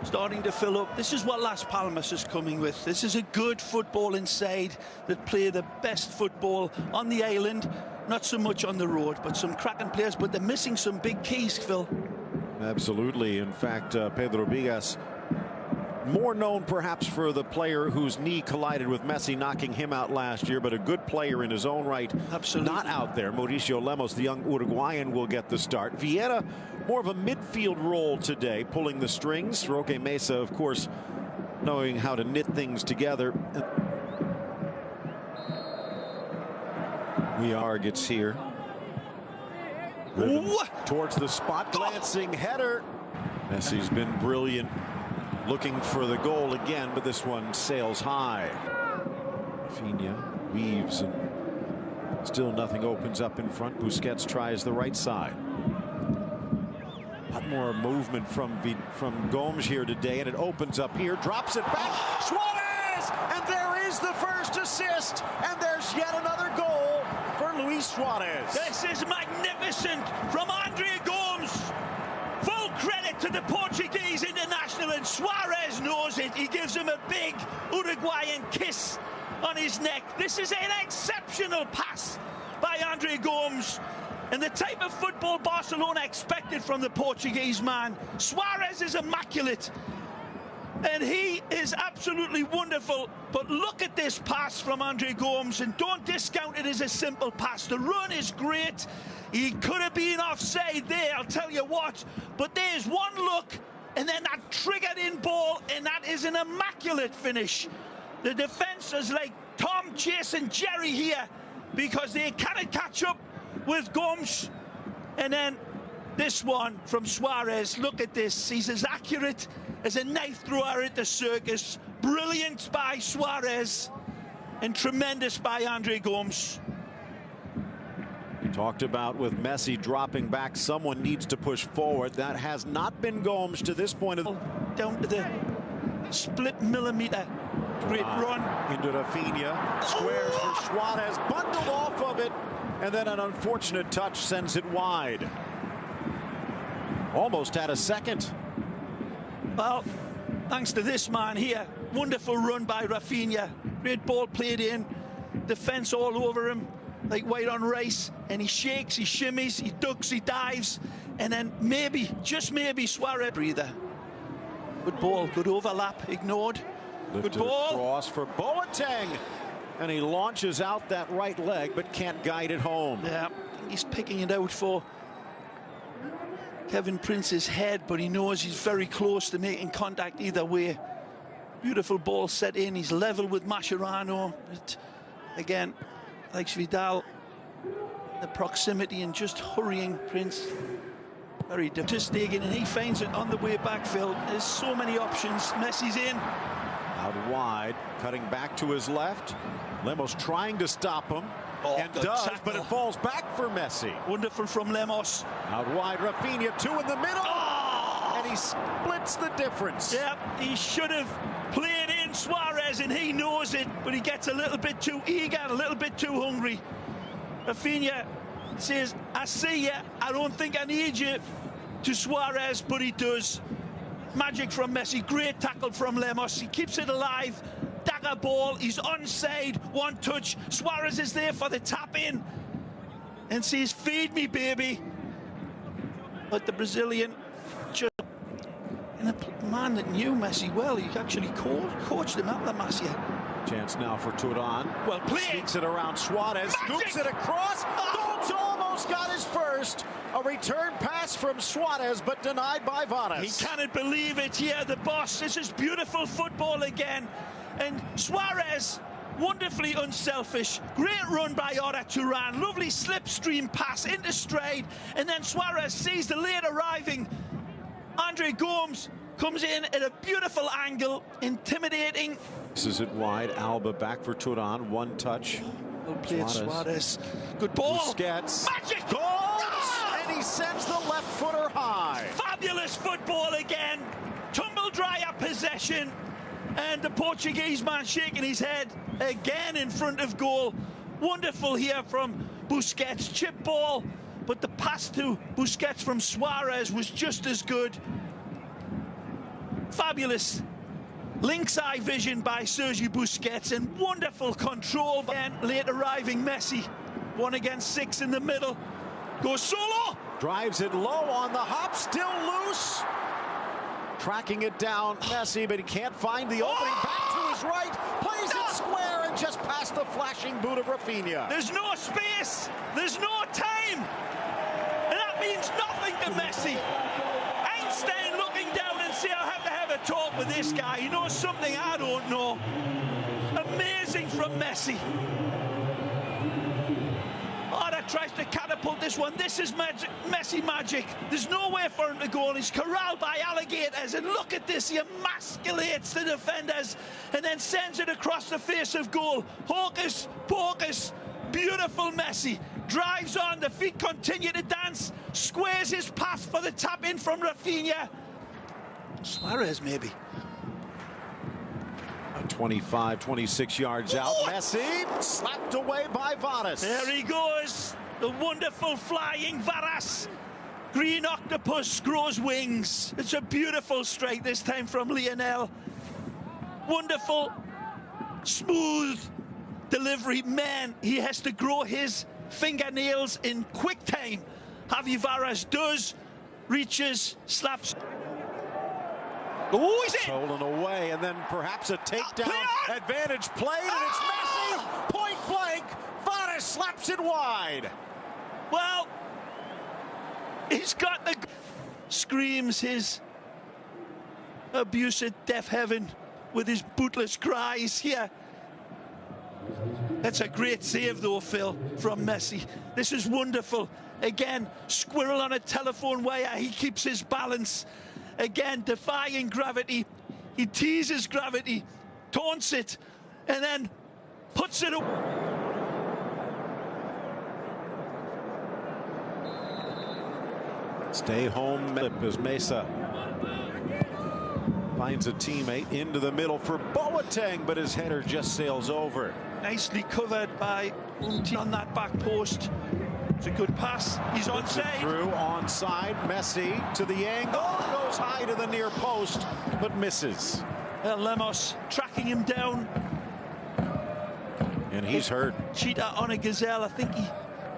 starting to fill up. This is what Las Palmas is coming with. This is a good footballing side that play the best football on the island, not so much on the road, but some cracking players, but they're missing some big keys, Phil. Absolutely. In fact, Pedro Vigas, more known perhaps for the player whose knee collided with Messi, knocking him out last year, but a good player in his own right. Absolutely. Not out there. Mauricio Lemos, the young Uruguayan, will get the start. Vieira, more of a midfield role today, pulling the strings. Roque Mesa, of course, knowing how to knit things together. Targets here. Towards the spot, glancing header. Messi's been brilliant, looking for the goal again, but this one sails high. Rafinha weaves, and still nothing opens up in front. Busquets tries the right side. A lot more movement from Gomes here today, and it opens up here, drops it back. Suarez! And there is the first assist, and there's yet another goal for Luis Suarez. This is magnificent from Andre Gomes. Full credit to the Portuguese international, and Suarez knows it. He gives him a big Uruguayan kiss on his neck. This is an exceptional pass by Andre Gomes, and the type of football Barcelona expected from the Portuguese man. Suarez is immaculate, and he is absolutely wonderful. But look at this pass from Andre Gomes, and don't discount it as a simple pass. The run is great. He could have been offside there, I'll tell you what. But there's one look, and then that triggered in ball, and that is an immaculate finish. The defence is like Tom chasing Jerry here, because they cannot catch up with Gomes. And then this one from Suarez. Look at this. He's as accurate as a knife thrower at the circus. Brilliant by Suarez, and tremendous by Andre Gomes. Talked about with Messi dropping back, someone needs to push forward. That has not been Gomes to this point. Down to the split millimeter. Great run. Into Rafinha. Squares for Suarez. Bundled off of it. And then an unfortunate touch sends it wide. Almost had a second. Well, thanks to this man here. Wonderful run by Rafinha. Great ball played in. Defense all over him, like white on rice. And he shakes, he shimmies, he ducks, he dives. And then maybe, just maybe, Suarez breather. Good ball, good overlap, ignored. Lifted good ball. Cross for Boateng. And he launches out that right leg, but can't guide it home. Yeah, he's picking it out for Kevin Prince's head, but he knows he's very close to making contact either way. Beautiful ball set in. He's level with Mascherano. But again, like Vidal, the proximity and just hurrying Prince. Very just digging, and he finds it on the way back, Phil. There's so many options. Messi's in. Out wide, cutting back to his left. Lemos trying to stop him, and does, tackle. But it falls back for Messi. Wonderful from Lemos. Out wide, Rafinha, two in the middle, and he splits the difference. Yeah, he should have played in Suarez, and he knows it, but he gets a little bit too eager, a little bit too hungry. Rafinha says, I see you, I don't think I need you, to Suarez, but he does. Magic from Messi, great tackle from Lemos. He keeps it alive. Dagger ball, he's onside, one touch. Suarez is there for the tap in and says, feed me, baby. But the Brazilian, just, and a man that knew Messi well, he actually coached him at La Masia. Chance now for Turan. Well played. Sneaks it around Suarez, scoops it across. Gomes almost got his first. A return pass from Suarez, but denied by Varas. He cannot believe it here, the boss. This is beautiful football again. And Suarez, wonderfully unselfish. Great run by Ora Turan. Lovely slipstream pass into stride. And then Suarez sees the late arriving Andre Gomes. Comes in at a beautiful angle, intimidating. This is it wide. Alba back for Turan. One touch. Well played, Suarez. Good ball. Busquets. Magic. Goals! Oh! And he sends the left footer high. Fabulous football again. Tumble dryer possession. And the Portuguese man shaking his head again in front of goal. Wonderful here from Busquets. Chip ball. But the pass to Busquets from Suarez was just as good. Fabulous lynx eye vision by Sergi Busquets and wonderful control by late arriving Messi. 1 against 6 in the middle. Goes solo. Drives it low on the hop, still loose. Tracking it down, Messi, but he can't find the opening. Back to his right, plays it square and just past the flashing boot of Rafinha. There's no space, there's no time, and that means nothing to Messi. Einstein looking down and say, I have to have a talk with this guy. He knows something I don't know. Amazing from Messi. Tries to catapult this one. This is magic, Messi magic. There's no way for him to go, and he's corralled by alligators. And look at this, he emasculates the defenders and then sends it across the face of goal. Hocus pocus, beautiful Messi. Drives on, the feet continue to dance, squares his path for the tap in from Rafinha. Suarez maybe. 25, 26 yards out. Messi slapped away by Varas. There he goes. The wonderful flying Varas. Green octopus grows wings. It's a beautiful strike this time from Lionel. Wonderful, smooth delivery. Man, he has to grow his fingernails in quick time. Javi Varas does, reaches, slaps. Oh, he's in! Stolen away, and then perhaps a takedown. Advantage played, and it's Messi. Point blank. Varas slaps it wide. Well, he's got the... Screams his abuse at deaf heaven with his bootless cries here. That's a great save, though, Phil, from Messi. This is wonderful. Again, squirrel on a telephone wire. He keeps his balance. Again, defying gravity. He teases gravity, taunts it, and then puts it away. Stay home as Mesa finds a teammate into the middle for Boateng, but his header just sails over. Nicely covered by Umti on that back post. It's a good pass. He's onside. Through onside. Messi to the angle. Goes high to the near post, but misses. Lemos tracking him down. And he's hurt. Cheetah on a gazelle. I think he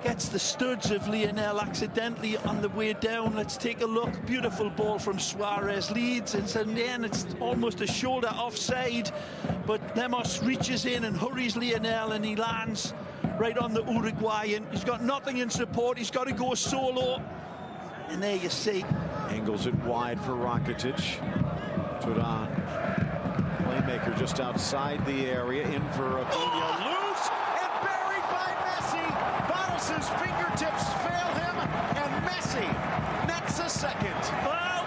gets the studs of Lionel accidentally on the way down. Let's take a look. Beautiful ball from Suarez. Leads, and then it's almost a shoulder offside. But Lemos reaches in and hurries Lionel, and he lands right on the Uruguayan. He's got nothing in support. He's got to go solo. And there you see. Angles it wide for Rakitic. Turan. Playmaker just outside the area. In for Rafinha. Loose and buried by Messi. Varas' fingertips fail him. And Messi nets a second. Well,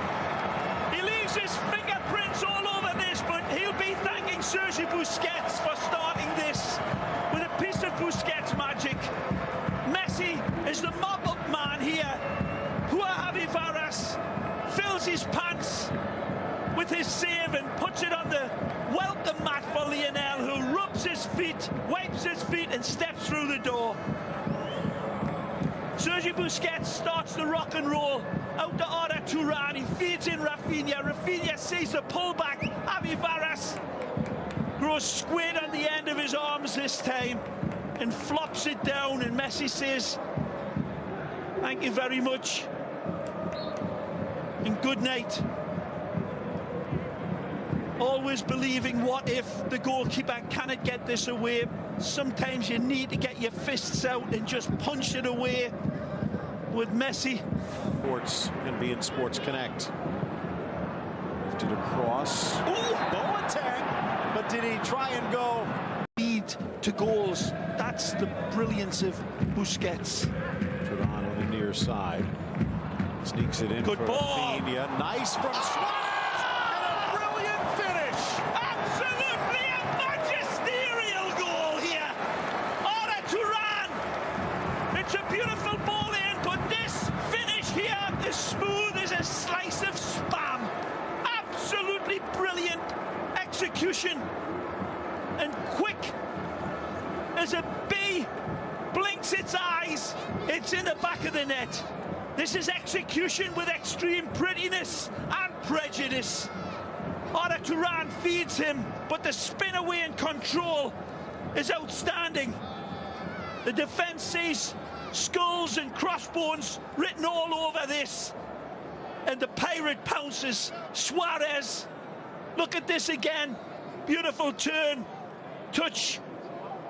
he leaves his fingerprints all over this, but he'll be thanking Sergi Busquets for starting this with a piece of Busquets magic. Messi is the mop-up man here. Javi Varas fills his pants with his save and puts it on the welcome mat for Lionel, who rubs his feet, wipes his feet and steps through the door. Sergi Busquets starts the rock and roll. Out to Arda Turan, he feeds in Rafinha. Rafinha sees the pullback. Javi Varas grows squid on the end of his arms this time and flops it down, and Messi says, thank you very much and good night. Always believing, what if the goalkeeper cannot get this away? Sometimes you need to get your fists out and just punch it away. With Messi. Sports and be in Sports Connect. Lifted across. Ooh! Boateng, but did he try and go? Lead to goals. That's the brilliance of Busquets. Turan on the near side. Sneaks it in good for ball. Rafinha. Nice from Suarez. And a brilliant finish. Absolutely a magisterial goal here. Arda Turan. It's a beautiful ball in, but this finish here is smooth as a slice of spam. Absolutely brilliant execution. And quick as a bee blinks its eyes. It's in the back of the net. This is execution with extreme prettiness and prejudice. Arda Turan feeds him, but the spin away and control is outstanding. The defence sees skulls and crossbones written all over this, and the pirate pounces. Suarez, look at this again. Beautiful turn, touch,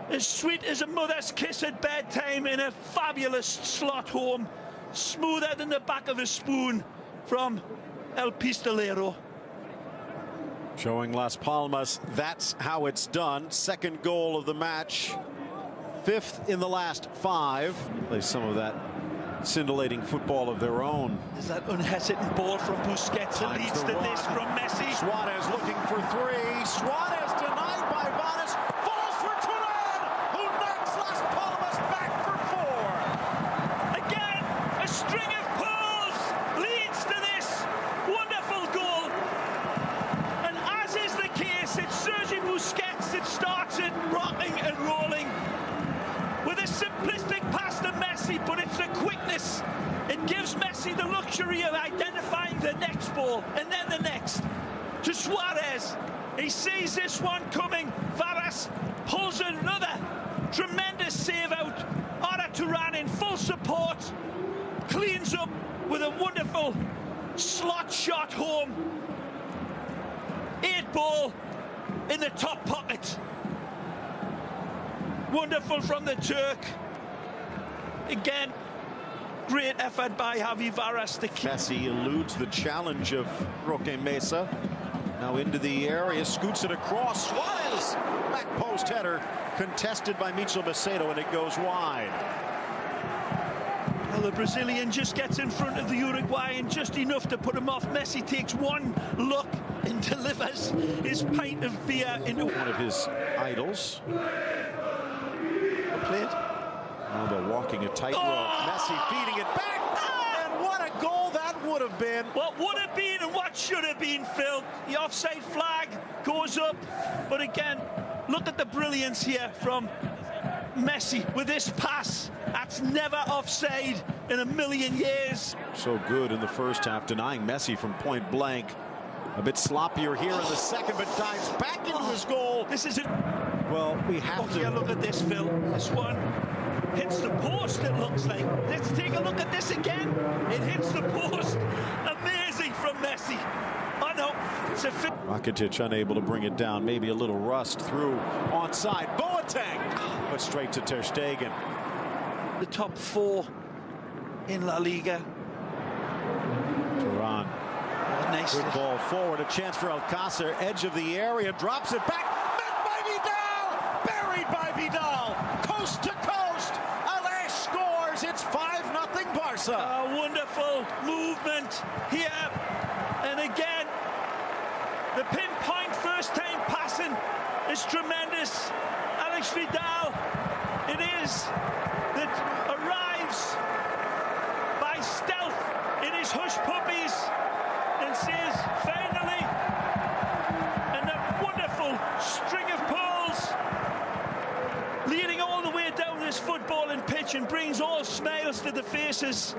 as sweet as a mother's kiss at bedtime in a fabulous slot home, smoother than the back of a spoon from El Pistolero. Showing Las Palmas that's how it's done. Second goal of the match, 5th in the last 5. Play some of that scintillating football of their own. Is that unhesitant ball from Busquets that leads to this from Messi? Suarez looking for 3. Suarez denied by Vanes. Falls for Turan, who knocks Las Palmas back for 4. Again, a string of pulls leads to this wonderful goal. And as is the case, it's Sergi Busquets that starts it rocking and rolling with a simplistic pass to Messi, but it's the quickness. It gives Messi the luxury of identifying the next ball and then the next. To Suarez, he sees this one coming. Varas pulls another tremendous save out. Arda Turan in full support, cleans up with a wonderful slot shot home. 8 ball in the top pocket. Wonderful from the Turk. Again, great effort by Javi Varas to keep. Messi eludes the challenge of Roque Mesa. Now into the area, scoots it across. Suarez, back post header, contested by Mitchell Macedo, and it goes wide. Well, the Brazilian just gets in front of the Uruguayan just enough to put him off. Messi takes one look and delivers his pint of beer into one of his idols. Played. Oh, they're walking a tightrope. Messi feeding it back. And what a goal that would have been. What would have been and what should have been, Phil. The offside flag goes up. But again, look at the brilliance here from Messi with this pass. That's never offside in a million years. So good in the first half, denying Messi from point blank. A bit sloppier here in the second, but dives back into his goal. This is it. Well, we have to. Yeah, look at this, Phil. This one hits the post, it looks like. Let's take a look at this again. It hits the post. Amazing from Messi. Oh, no. It's a fit. Rakitic unable to bring it down. Maybe a little rust through onside. Boateng, but straight to Ter Stegen. The top 4 in La Liga. Turan. Nice. Good ball forward. A chance for Alcácer. Edge of the area. Drops it back. Met by Vidal. Buried by Vidal. Coast to coast. Aleix scores. It's 5-0 Barca. A wonderful movement here. And again, the pinpoint first time passing is tremendous. Aleix Vidal, it is, that arrives by stealth in his hush puppies and says, finally, and a wonderful string of pearls leading all the way down this footballing pitch and brings all smiles to the faces.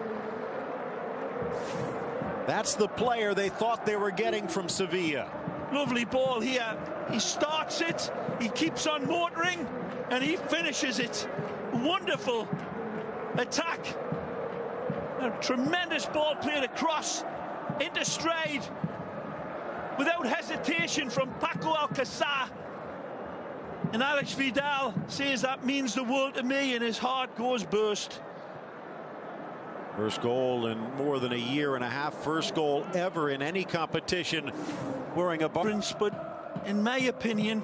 That's the player they thought they were getting from Sevilla. Lovely ball here. He starts it, he keeps on motoring, and he finishes it. Wonderful attack. A tremendous ball played across into stride without hesitation from Paco Alcácer. And Aleix Vidal says that means the world to me, and his heart goes burst. First goal in more than a year and a half. First goal ever in any competition wearing a Prince, but in my opinion,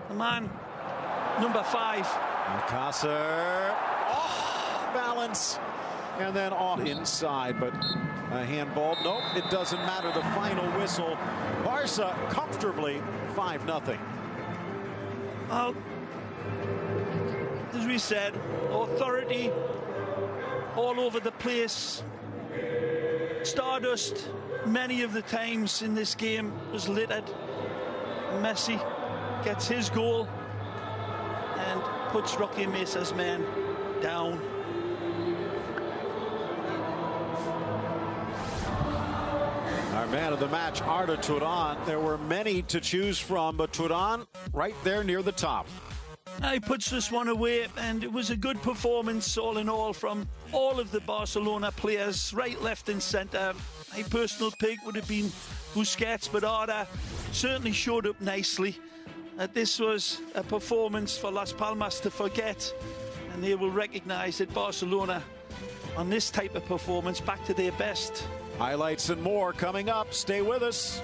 the man number 5. Alcácer off balance and then on inside, but a handball. Nope, it doesn't matter. The final whistle. Barca comfortably 5-0. Well, as we said, authority all over the place. Stardust many of the times in this game was littered. Messi gets his goal and puts Roque Mesa's men down. Our Man of the match, Arda Turan. There were many to choose from, but Turan right there near the top. He puts this one away, and it was a good performance all in all from all of the Barcelona players, right, left and centre. My personal pick would have been Busquets, but Arda certainly showed up nicely. This was a performance for Las Palmas to forget, and they will recognise that Barcelona, on this type of performance, back to their best. Highlights and more coming up. Stay with us.